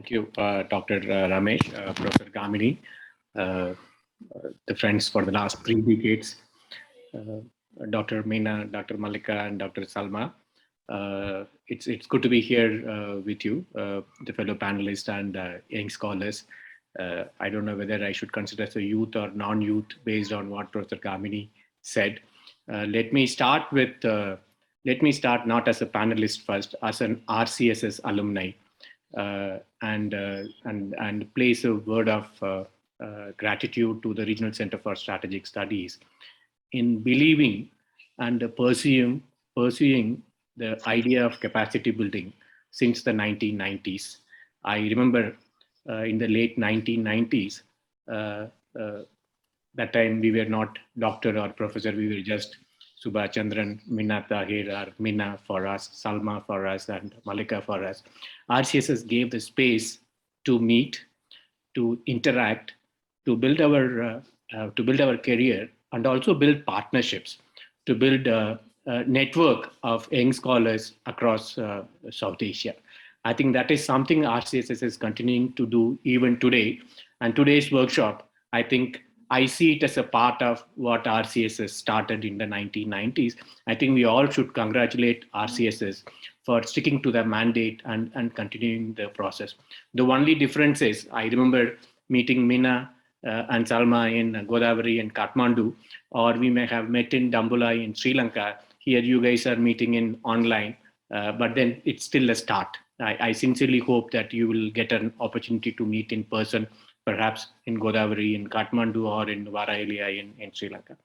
Thank you, Dr. Ramesh, Professor Gamini, uh, the friends for the last 3 decades, uh, Dr. Meena, Dr. Malika, and Dr. Salma. It's good to be here with you, the fellow panelists and young scholars. I don't know whether I should consider as a youth or non-youth based on what Professor Gamini said. Let me start with. Let me start not as a panelist first, as an RCSS alumni and place a word of gratitude to the Regional Center for Strategic Studies in believing and pursuing the idea of capacity building since the 1990s. I remember in the late 1990s, uh, uh, that time we were not doctor or professor, we were just Suba, Chandran, Minna Tahir, or Minna for us, Salma for us, and Malika for us. RCSS gave the space to meet, to interact, to build our career, and also build partnerships, to build a network of young scholars across South Asia. I think that is something RCSS is continuing to do even today. And today's workshop, I think I see it as a part of what RCSS started in the 1990s. I think we all should congratulate RCSS for sticking to the mandate and continuing the process. The only difference is, I remember meeting Mina and Salma in Godavari and Kathmandu, or we may have met in Dambulai in Sri Lanka. Here you guys are meeting in online, but then it's still a start. I sincerely hope that you will get an opportunity to meet in person, perhaps in Godavari, in Kathmandu, or in Varahelia in Sri Lanka.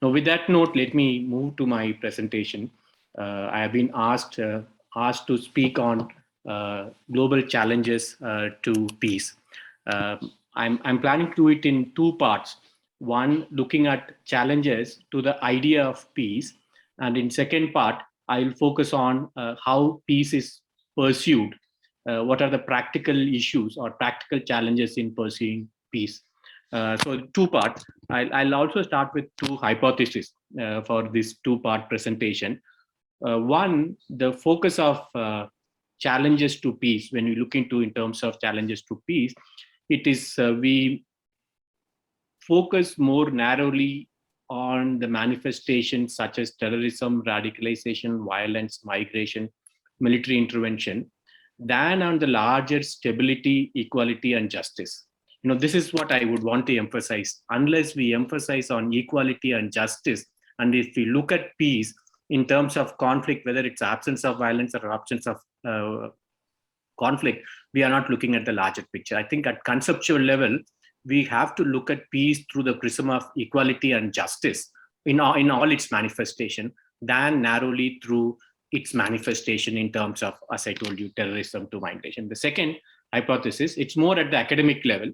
Now, with that note, let me move to my presentation. I have been asked to speak on global challenges to peace. I'm planning to do it in two parts. One, looking at challenges to the idea of peace, and in second part, I'll focus on how peace is pursued. What are the practical issues or practical challenges in pursuing peace? So two parts. I'll also start with two hypotheses for this two-part presentation. One, the focus of challenges to peace, when we look into in terms of challenges to peace, it is we focus more narrowly on the manifestations such as terrorism, radicalization, violence, migration, military intervention, than on the larger stability, equality, and justice. This is what I would want to emphasize. Unless we emphasize on equality and justice, and if we look at peace in terms of conflict, whether it's absence of violence or absence of conflict, we are not looking at the larger picture. I think at conceptual level, we have to look at peace through the prism of equality and justice in all its manifestation, than narrowly through its manifestation in terms of, as I told you, terrorism to migration. The second hypothesis, it's more at the academic level.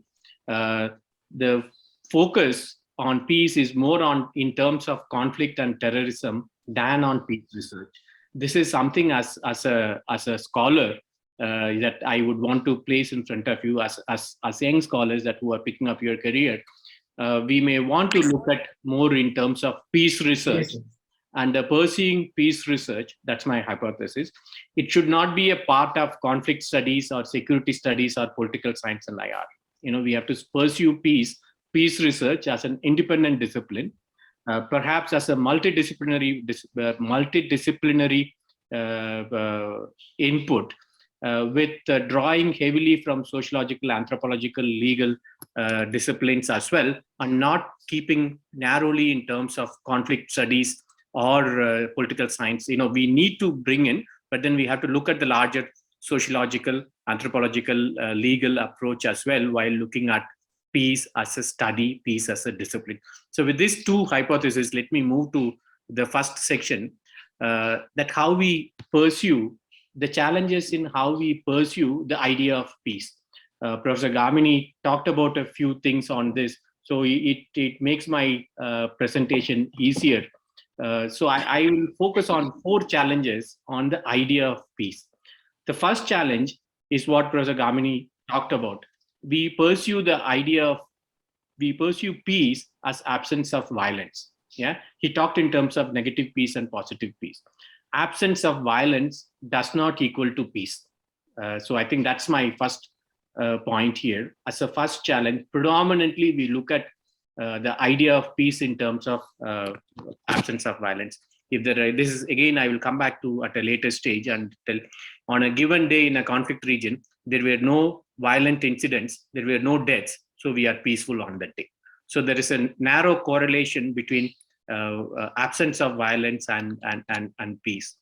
The focus on peace is more on in terms of conflict and terrorism than on peace research. This is something as a scholar that I would want to place in front of you as young scholars that who are picking up your career. We may want to look at more in terms of peace research. Yes. And pursuing peace research, that's my hypothesis. It should not be a part of conflict studies or security studies or political science and IR. We have to pursue peace research as an independent discipline, perhaps as a multidisciplinary input, with drawing heavily from sociological, anthropological, legal disciplines as well, and not keeping narrowly in terms of conflict studies or political science. We need to bring in, but then we have to look at the larger sociological, anthropological, legal approach as well, while looking at peace as a study, peace as a discipline. So with these two hypotheses, let me move to the first section, that how we pursue the challenges in how we pursue the idea of peace. Professor Gamini talked about a few things on this, so it makes my presentation easier. So I will focus on 4 challenges on the idea of peace. The first challenge is what Professor Gamini talked about. We pursue peace as absence of violence. Yeah, he talked in terms of negative peace and positive peace. Absence of violence does not equal to peace. So I think that's my first point here. As a first challenge, predominantly we look at the idea of peace in terms of absence of violence. If there are, this is again, I will come back to at a later stage and tell, on a given day in a conflict region, there were no violent incidents, there were no deaths, so we are peaceful on that day. So there is a narrow correlation between absence of violence and peace.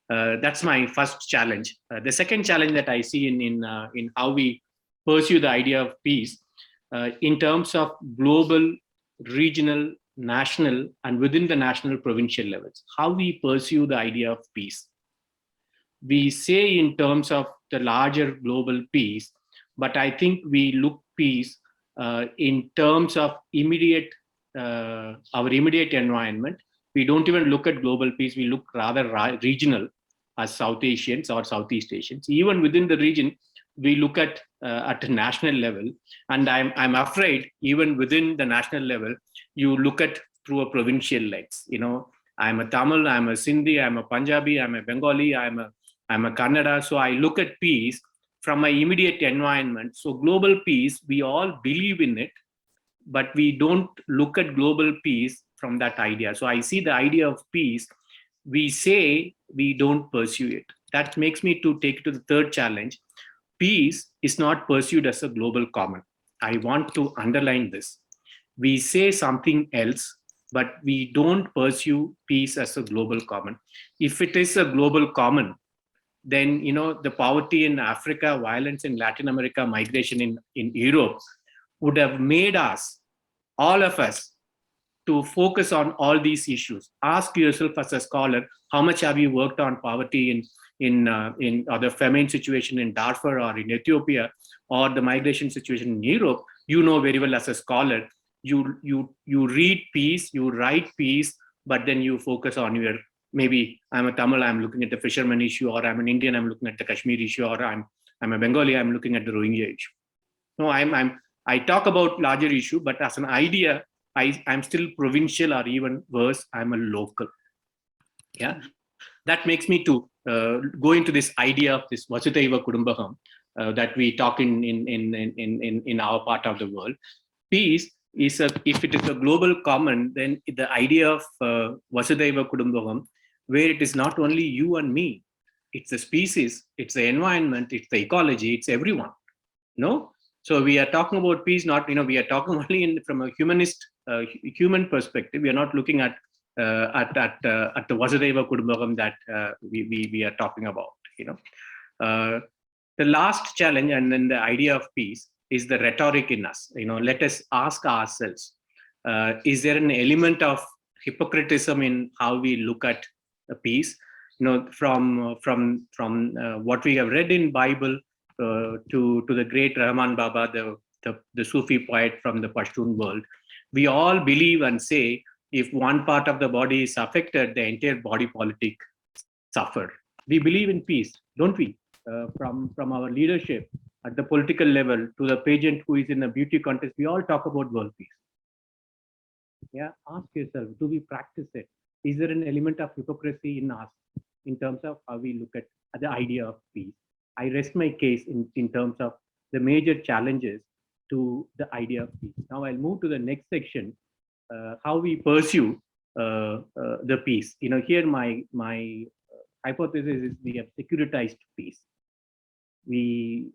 That's my first challenge. The second challenge that I see in how we pursue the idea of peace in terms of global, regional, national, and within the national provincial levels, how we pursue the idea of peace. We say in terms of the larger global peace, but I think we look peace in terms of immediate, our immediate environment. We don't even look at global peace, we look rather regional as South Asians or Southeast Asians. Even within the region, we look at a national level, and I'm afraid even within the national level, you look at through a provincial lens. You know, I'm a Tamil, I'm a Sindhi, I'm a Punjabi, I'm a Bengali, I'm a Kannada. So I look at peace from my immediate environment. So global peace, we all believe in it, but we don't look at global peace from that idea. So I see the idea of peace, we say we don't pursue it. That makes me to take it to the third challenge. Peace is not pursued as a global common. I want to underline this. We say something else, but we don't pursue peace as a global common. If it is a global common, then the poverty in Africa, violence in Latin America, migration in Europe would have made us, all of us, to focus on all these issues. Ask yourself as a scholar, how much have you worked on poverty in or the famine situation in Darfur or in Ethiopia, or the migration situation in Europe? You know very well as a scholar, you read peace, you write peace, but then you focus on your, maybe I'm a Tamil, I'm looking at the fisherman issue, or I'm an Indian, I'm looking at the Kashmir issue, or I'm a Bengali, I'm looking at the Rohingya issue. No, I talk about larger issue, but as an idea, I'm still provincial, or even worse, I'm a local. Yeah, that makes me to go into this idea of this Vasudhaiva Kudumbakam that we talk in our part of the world. Peace is if it is a global common, then the idea of Vasudhaiva Kudumbakam, where it is not only you and me, it's the species, it's the environment, it's the ecology, it's everyone. No. So we are talking about peace, not, we are talking only from a humanist, human perspective. We are not looking at the Vasudhaiva Kudumbakam that we are talking about. The last challenge, and then the idea of peace, is the rhetoric in us. Let us ask ourselves: is there an element of hypocritism in how we look at peace? From what we have read in Bible. To the great Rahman Baba, the Sufi poet from the Pashtun world, we all believe and say, if one part of the body is affected, the entire body politic suffer. We believe in peace, don't we? From our leadership at the political level to the pageant who is in a beauty contest, we all talk about world peace. Yeah, ask yourself, do we practice it? Is there an element of hypocrisy in us in terms of how we look at the idea of peace? I rest my case in terms of the major challenges to the idea of peace. Now I'll move to the next section, how we pursue the peace. Here my hypothesis is we have securitized peace. We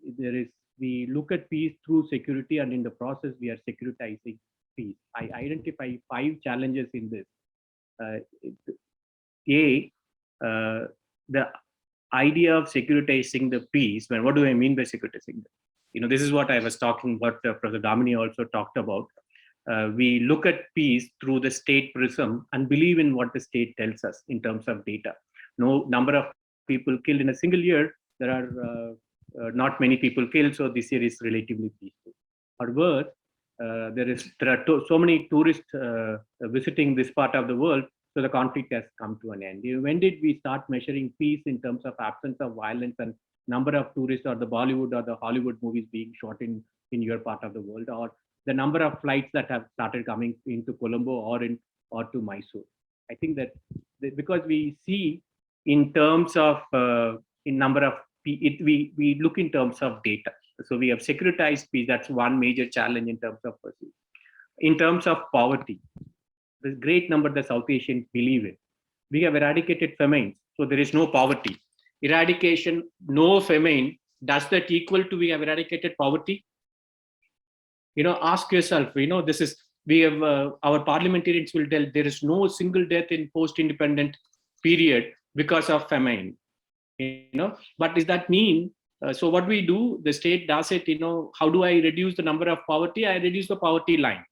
look at peace through security, and in the process we are securitizing peace. I identify 5 challenges in this. The idea of securitizing the peace. What do I mean by securitizing? This is what I was talking about. Professor Gamini also talked about. We look at peace through the state prism and believe in what the state tells us in terms of data. No number of people killed in a single year. There are not many people killed, so this year is relatively peaceful. Or worse, there are so many tourists visiting this part of the world. So the conflict has come to an end. When did we start measuring peace in terms of absence of violence and number of tourists, or the Bollywood or the Hollywood movies being shot in your part of the world, or the number of flights that have started coming into Colombo or to Mysore? I think that because we see in terms of in number of we look in terms of data. So we have securitized peace. That's one major challenge in terms of pursuit. In terms of poverty, the great number that South Asians believe in. We have eradicated famine, so there is no poverty. Eradication, no famine, does that equal to we have eradicated poverty? Ask yourself, this is, we have, our parliamentarians will tell there is no single death in post-independent period because of famine, but does that mean, so what we do, the state does it, how do I reduce the number of poverty? I reduce the poverty line.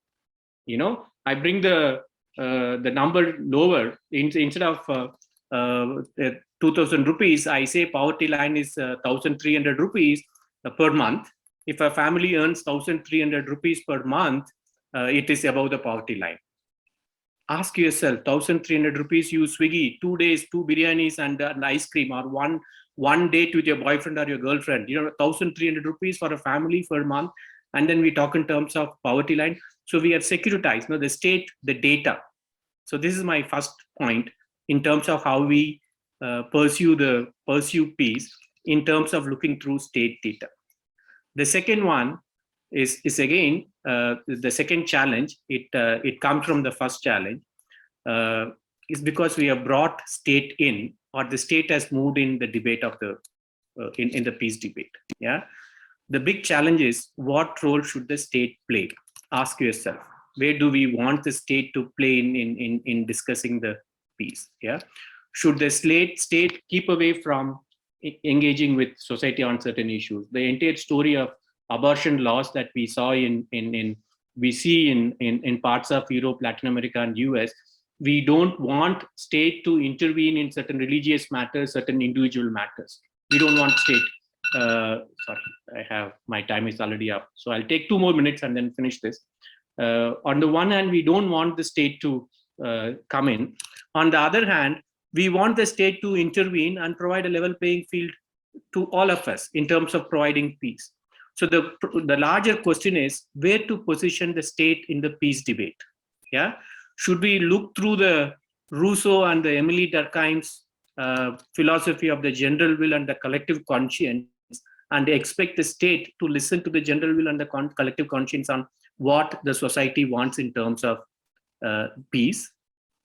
I bring the number lower. Instead of 2,000 rupees, I say poverty line is 1,300 rupees per month. If a family earns 1,300 rupees per month, it is above the poverty line. Ask yourself, 1,300 rupees, you Swiggy, 2 days, 2 biryanis and ice cream, or one date with your boyfriend or your girlfriend, 1,300 rupees for a family per month. And then we talk in terms of poverty line. So we have securitized, the state, the data. So this is my first point in terms of how we pursue peace in terms of looking through state data. The second one is again the second challenge. It comes from the first challenge. Is because we have brought state in, or the state has moved in the debate of the in the peace debate. Yeah. The big challenge is, what role should the state play? Ask yourself, where do we want the state to play in discussing the peace? Yeah. Should the state keep away from engaging with society on certain issues? The entire story of abortion laws that we saw in parts of Europe, Latin America, and US, we don't want state to intervene in certain religious matters, certain individual matters. We don't want state. Sorry, my time is already up. So I'll take 2 more minutes and then finish this. On the one hand, we don't want the state to come in. On the other hand, we want the state to intervene and provide a level playing field to all of us in terms of providing peace. So the larger question is where to position the state in the peace debate. Yeah, should we look through the Rousseau and the Emily Durkheim's philosophy of the general will and the collective conscience, and expect the state to listen to the general will and the collective conscience on what the society wants in terms of peace?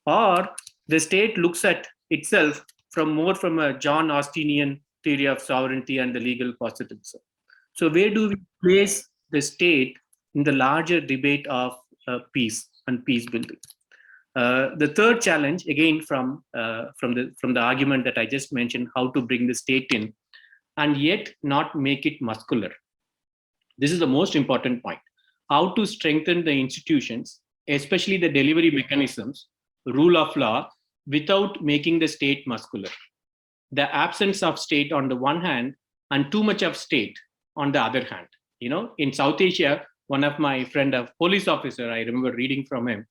Or the state looks at itself from a John Austinian theory of sovereignty and the legal positivism. So where do we place the state in the larger debate of peace and peace building? The third challenge, again from the argument that I just mentioned, how to bring the state in and yet not make it muscular. This is the most important point. How to strengthen the institutions, especially the delivery mechanisms, rule of law, without making the state muscular. The absence of state on the one hand and too much of state on the other hand. In South Asia, one of my friend, a police officer, I remember reading from him,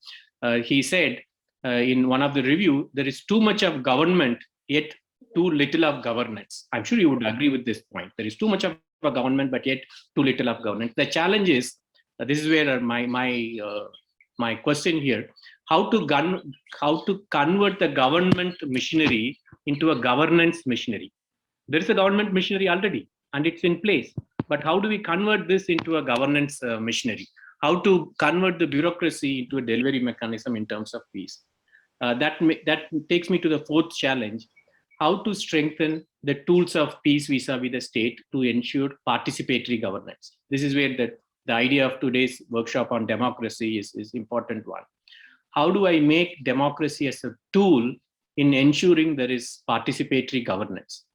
he said in one of the review, there is too much of government, yet too little of governance. I'm sure you would agree with this point. There is too much of a government, but yet too little of governance. The challenge is, this is where my question here, how to convert the government machinery into a governance machinery. There is a government machinery already, and it's in place. But how do we convert this into a governance machinery? How to convert the bureaucracy into a delivery mechanism in terms of peace? That takes me to the fourth challenge, how to strengthen the tools of peace vis-a-vis the state to ensure participatory governance. This is where the idea of today's workshop on democracy is important one. How do I make democracy as a tool in ensuring there is participatory governance?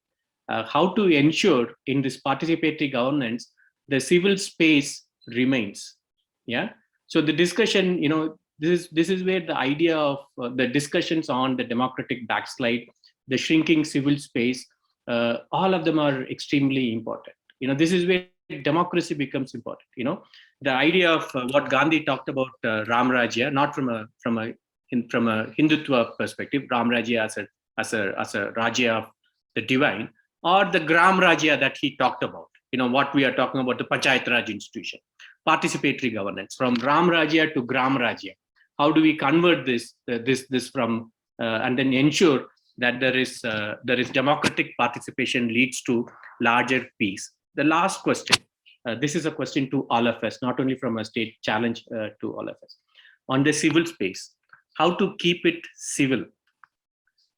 How to ensure in this participatory governance, the civil space remains. Yeah. So the discussion, this is where the idea of the discussions on the democratic backslide, the shrinking civil space, all of them are extremely important. This is where democracy becomes important. The idea of what Gandhi talked about, Ram Rajya, not from a Hindutva perspective, Ram Rajya as a Rajya of the divine, or the Gram Rajya that he talked about. What we are talking about, the Panchayat Raj institution, participatory governance, from Ram Rajya to Gram Rajya. How do we convert this from and then ensure that there is democratic participation leads to larger peace? The last question, This is a question to all of us, not only from a state challenge to all of us. On the civil space, how to keep it civil,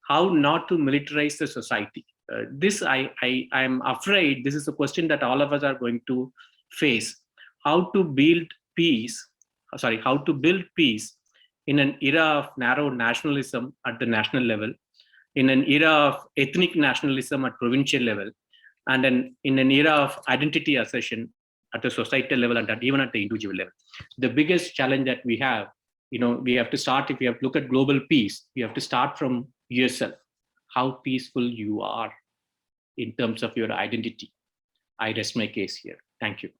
how not to militarize the society. This I'm afraid this is a question that all of us are going to face. How to build peace, how to build peace in an era of narrow nationalism at the national level, in an era of ethnic nationalism at provincial level, and in an era of identity assertion at the societal level and even at the individual level. The biggest challenge that we have, we have to start, if we have to look at global peace, we have to start from yourself, how peaceful you are in terms of your identity. I rest my case here. Thank you.